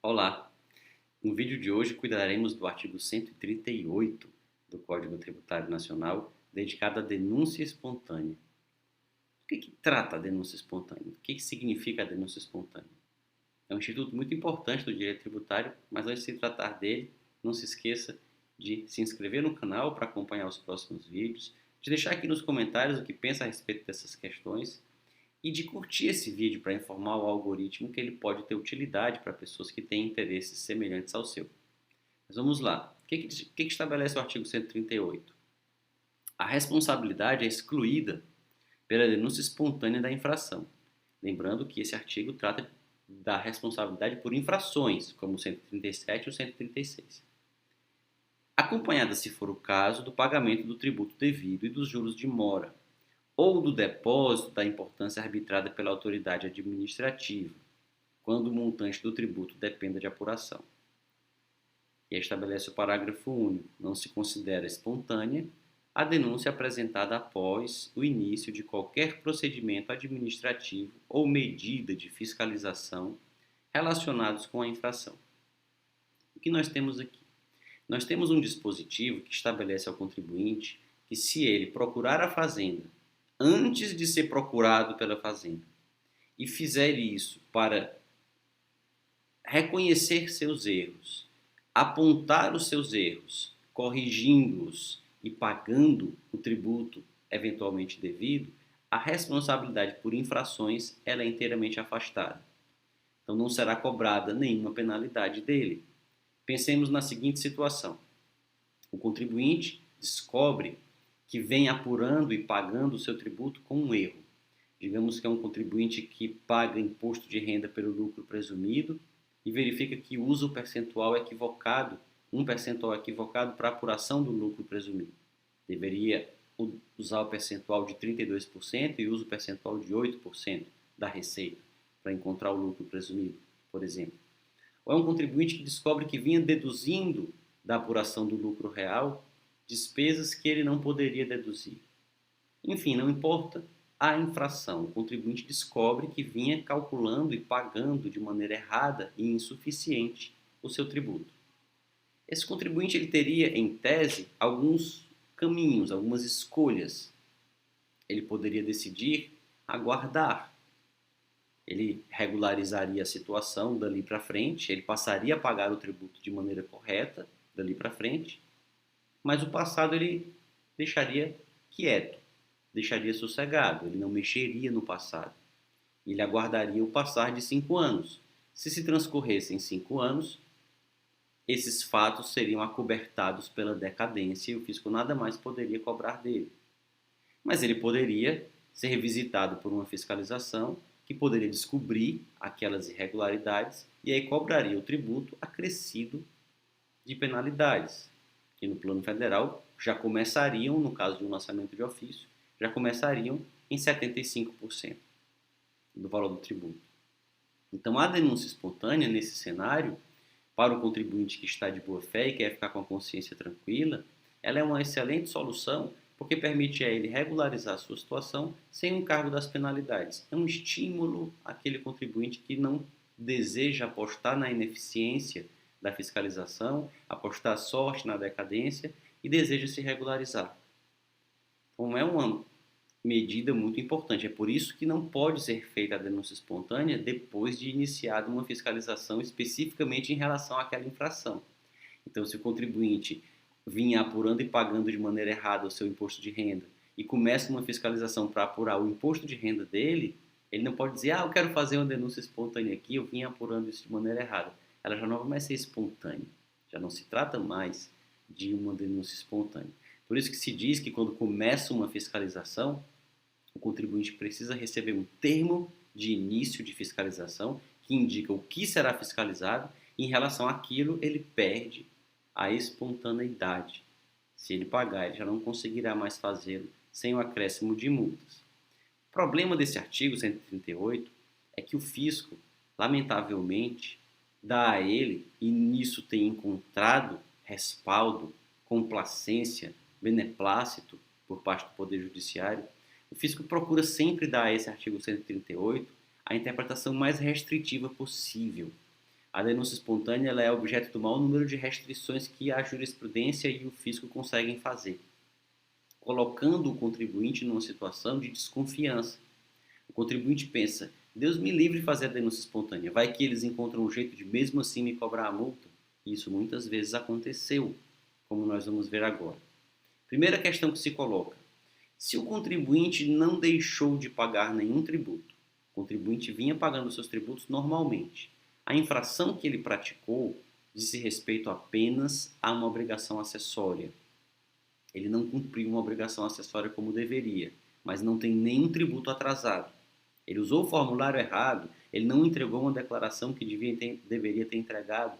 Olá! No vídeo de hoje cuidaremos do artigo 138 do Código Tributário Nacional, dedicado à denúncia espontânea. O que trata a denúncia espontânea? O que significa a denúncia espontânea? É um instituto muito importante do direito tributário, mas antes de se tratar dele, não se esqueça de se inscrever no canal para acompanhar os próximos vídeos, de deixar aqui nos comentários o que pensa a respeito dessas questões e de curtir esse vídeo para informar o algoritmo que ele pode ter utilidade para pessoas que têm interesses semelhantes ao seu. Mas vamos lá. O que estabelece o artigo 138? A responsabilidade é excluída pela denúncia espontânea da infração. Lembrando que esse artigo trata da responsabilidade por infrações, como o 137 e o 136. Acompanhada, se for o caso, do pagamento do tributo devido e dos juros de mora, ou do depósito da importância arbitrada pela autoridade administrativa, quando o montante do tributo dependa de apuração. E estabelece o parágrafo único. Não se considera espontânea a denúncia apresentada após o início de qualquer procedimento administrativo ou medida de fiscalização relacionados com a infração. O que nós temos aqui? Nós temos um dispositivo que estabelece ao contribuinte que, se ele procurar a Fazenda antes de ser procurado pela Fazenda e fizer isso para reconhecer seus erros, apontar os seus erros, corrigindo-os e pagando o tributo eventualmente devido, a responsabilidade por infrações ela é inteiramente afastada. Então não será cobrada nenhuma penalidade dele. Pensemos na seguinte situação. O contribuinte descobre que vem apurando e pagando o seu tributo com um erro. Digamos que é um contribuinte que paga imposto de renda pelo lucro presumido e verifica que usa o percentual equivocado, um percentual equivocado para apuração do lucro presumido. Deveria usar o percentual de 32% e usa o percentual de 8% da receita para encontrar o lucro presumido, por exemplo. Ou é um contribuinte que descobre que vinha deduzindo da apuração do lucro real despesas que ele não poderia deduzir. Enfim, não importa a infração, o contribuinte descobre que vinha calculando e pagando de maneira errada e insuficiente o seu tributo. Esse contribuinte ele teria, em tese, alguns caminhos, algumas escolhas. Ele poderia decidir aguardar. Ele regularizaria a situação dali para frente, ele passaria a pagar o tributo de maneira correta dali para frente, mas o passado ele deixaria quieto, deixaria sossegado, ele não mexeria no passado. Ele aguardaria o passar de 5 anos. Se transcorressem 5 anos, esses fatos seriam acobertados pela decadência e o fisco nada mais poderia cobrar dele. Mas ele poderia ser visitado por uma fiscalização que poderia descobrir aquelas irregularidades e aí cobraria o tributo acrescido de penalidades, que no plano federal já começariam, no caso de um lançamento de ofício, já começariam em 75% do valor do tributo. Então, a denúncia espontânea, nesse cenário, para o contribuinte que está de boa fé e quer ficar com a consciência tranquila, ela é uma excelente solução porque permite a ele regularizar a sua situação sem o encargo das penalidades. É um estímulo àquele contribuinte que não deseja apostar na ineficiência da fiscalização, apostar sorte na decadência e deseja se regularizar. Então é uma medida muito importante. É por isso que não pode ser feita a denúncia espontânea depois de iniciada uma fiscalização especificamente em relação àquela infração. Então, se o contribuinte vinha apurando e pagando de maneira errada o seu imposto de renda e começa uma fiscalização para apurar o imposto de renda dele, ele não pode dizer, eu quero fazer uma denúncia espontânea aqui, eu vim apurando isso de maneira errada. Ela já não vai mais ser espontânea, já não se trata mais de uma denúncia espontânea. Por isso que se diz que quando começa uma fiscalização, o contribuinte precisa receber um termo de início de fiscalização que indica o que será fiscalizado e em relação àquilo ele perde a espontaneidade. Se ele pagar, ele já não conseguirá mais fazê-lo sem o acréscimo de multas. O problema desse artigo 138 é que o fisco, lamentavelmente, dá a ele, e nisso tem encontrado respaldo, complacência, beneplácito por parte do Poder Judiciário, o fisco procura sempre dar a esse artigo 138 a interpretação mais restritiva possível, A denúncia espontânea ela é objeto do maior número de restrições que a jurisprudência e o fisco conseguem fazer, colocando o contribuinte numa situação de desconfiança. O contribuinte pensa, Deus me livre de fazer a denúncia espontânea, vai que eles encontram um jeito de mesmo assim me cobrar a multa. Isso muitas vezes aconteceu, como nós vamos ver agora. Primeira questão que se coloca, se o contribuinte não deixou de pagar nenhum tributo, o contribuinte vinha pagando seus tributos normalmente, a infração que ele praticou diz respeito apenas a uma obrigação acessória. Ele não cumpriu uma obrigação acessória como deveria, mas não tem nenhum tributo atrasado. Ele usou o formulário errado, ele não entregou uma declaração que deveria ter entregado,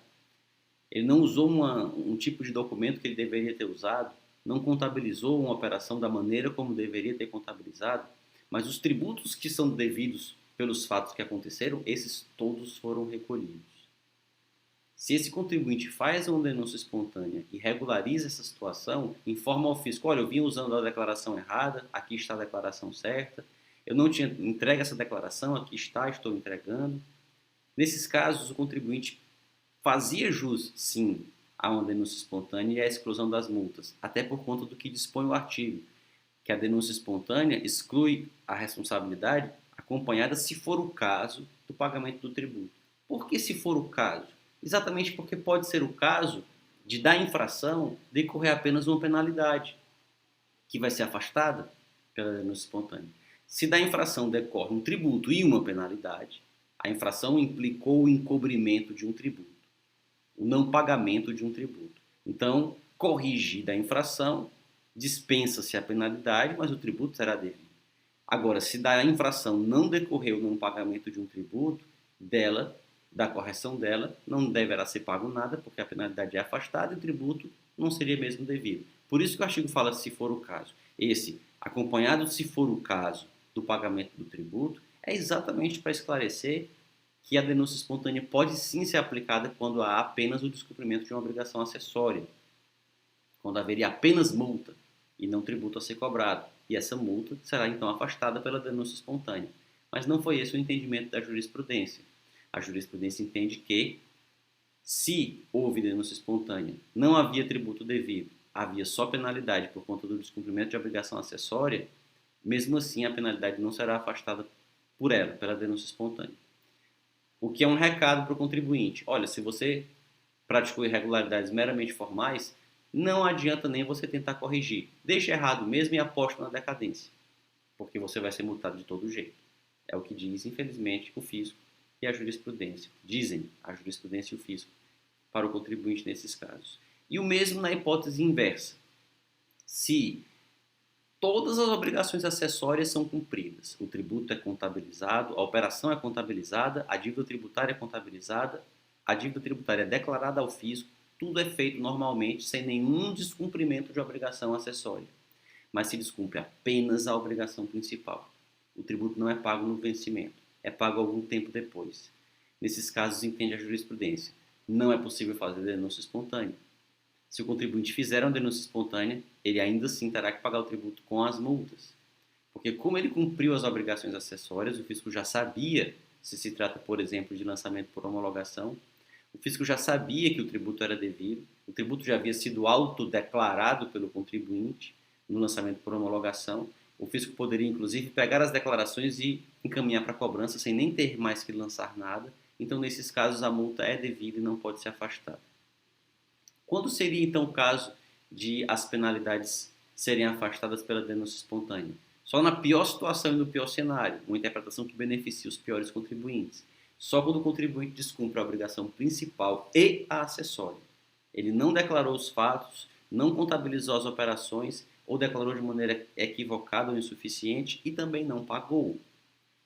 ele não usou um tipo de documento que ele deveria ter usado, não contabilizou uma operação da maneira como deveria ter contabilizado, mas os tributos que são devidos pelos fatos que aconteceram, esses todos foram recolhidos. Se esse contribuinte faz uma denúncia espontânea e regulariza essa situação, informa ao fisco, olha, eu vim usando a declaração errada, aqui está a declaração certa, eu não tinha entregue essa declaração, aqui está, estou entregando. Nesses casos, o contribuinte fazia jus, sim, a uma denúncia espontânea e à exclusão das multas, até por conta do que dispõe o artigo, que a denúncia espontânea exclui a responsabilidade acompanhada, se for o caso, do pagamento do tributo. Por que se for o caso? Exatamente porque pode ser o caso de, da infração, decorrer apenas uma penalidade, que vai ser afastada pela denúncia espontânea. Se da infração decorre um tributo e uma penalidade, a infração implicou o encobrimento de um tributo, o não pagamento de um tributo. Então, corrigida a infração, dispensa-se a penalidade, mas o tributo será devido. Agora, se da infração não decorreu o não pagamento de um tributo, da correção dela, não deverá ser pago nada, porque a penalidade é afastada e o tributo não seria mesmo devido. Por isso que o artigo fala se for o caso. Esse, acompanhado se for o caso do pagamento do tributo, é exatamente para esclarecer que a denúncia espontânea pode sim ser aplicada quando há apenas o descumprimento de uma obrigação acessória, quando haveria apenas multa e não tributo a ser cobrado. E essa multa será então afastada pela denúncia espontânea. Mas não foi esse o entendimento da jurisprudência. A jurisprudência entende que, se houve denúncia espontânea, não havia tributo devido, havia só penalidade por conta do descumprimento de obrigação acessória, mesmo assim a penalidade não será afastada por ela, pela denúncia espontânea. O que é um recado para o contribuinte. Olha, se você praticou irregularidades meramente formais, não adianta nem você tentar corrigir. Deixa errado mesmo e aposta na decadência, porque você vai ser multado de todo jeito. É o que diz, infelizmente, o fisco e a jurisprudência. Dizem a jurisprudência e o fisco para o contribuinte nesses casos. E o mesmo na hipótese inversa. Se todas as obrigações acessórias são cumpridas, o tributo é contabilizado, a operação é contabilizada, a dívida tributária é contabilizada, a dívida tributária é declarada ao fisco, tudo é feito normalmente, sem nenhum descumprimento de obrigação acessória. Mas se descumpre apenas a obrigação principal. O tributo não é pago no vencimento, é pago algum tempo depois. Nesses casos, entende a jurisprudência. Não é possível fazer denúncia espontânea. Se o contribuinte fizer uma denúncia espontânea, ele ainda assim terá que pagar o tributo com as multas. Porque como ele cumpriu as obrigações acessórias, o fisco já sabia, se se trata, por exemplo, de lançamento por homologação, o fisco já sabia que o tributo era devido, o tributo já havia sido autodeclarado pelo contribuinte no lançamento por homologação, o fisco poderia, inclusive, pegar as declarações e encaminhar para a cobrança sem nem ter mais que lançar nada. Então, nesses casos, a multa é devida e não pode ser afastada. Quando seria, então, o caso de as penalidades serem afastadas pela denúncia espontânea? Só na pior situação e no pior cenário, uma interpretação que beneficia os piores contribuintes. Só quando o contribuinte descumpre a obrigação principal e a acessória. Ele não declarou os fatos, não contabilizou as operações ou declarou de maneira equivocada ou insuficiente e também não pagou.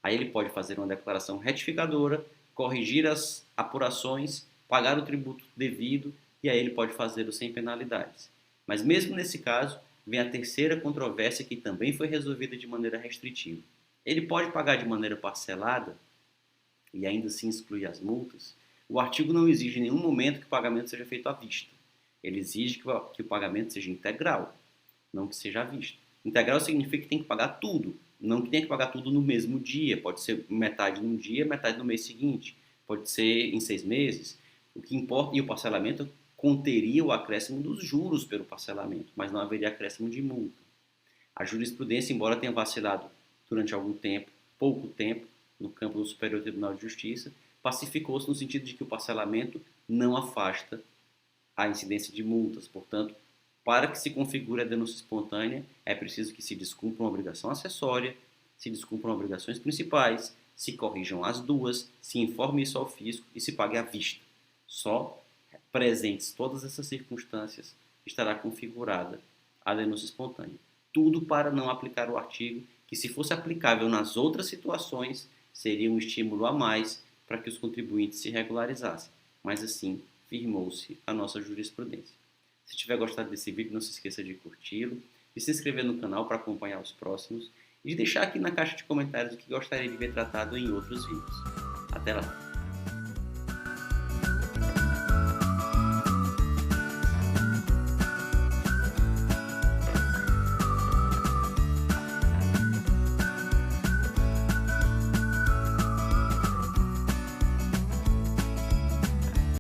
Aí ele pode fazer uma declaração retificadora, corrigir as apurações, pagar o tributo devido e aí ele pode fazê-lo sem penalidades. Mas mesmo nesse caso, vem a terceira controvérsia que também foi resolvida de maneira restritiva. Ele pode pagar de maneira parcelada e ainda assim excluir as multas? O artigo não exige em nenhum momento que o pagamento seja feito à vista. Ele exige que o pagamento seja integral, não que seja à vista. Integral significa que tem que pagar tudo, não que tenha que pagar tudo no mesmo dia. Pode ser metade num dia, metade no mês seguinte. pode ser em 6 meses. O que importa, e o parcelamento conteria o acréscimo dos juros pelo parcelamento, mas não haveria acréscimo de multa. A jurisprudência, embora tenha vacilado durante algum tempo, pouco tempo, no campo do Superior Tribunal de Justiça, pacificou-se no sentido de que o parcelamento não afasta a incidência de multas. Portanto, para que se configure a denúncia espontânea, é preciso que se descumpra uma obrigação acessória, se descumpram obrigações principais, se corrijam as duas, se informe isso ao fisco e se pague à vista. Só presentes todas essas circunstâncias estará configurada a denúncia espontânea. Tudo para não aplicar o artigo, que se fosse aplicável nas outras situações, seria um estímulo a mais para que os contribuintes se regularizassem. Mas assim, firmou-se a nossa jurisprudência. Se tiver gostado desse vídeo, não se esqueça de curti-lo, de se inscrever no canal para acompanhar os próximos e de deixar aqui na caixa de comentários o que gostaria de ver tratado em outros vídeos. Até lá!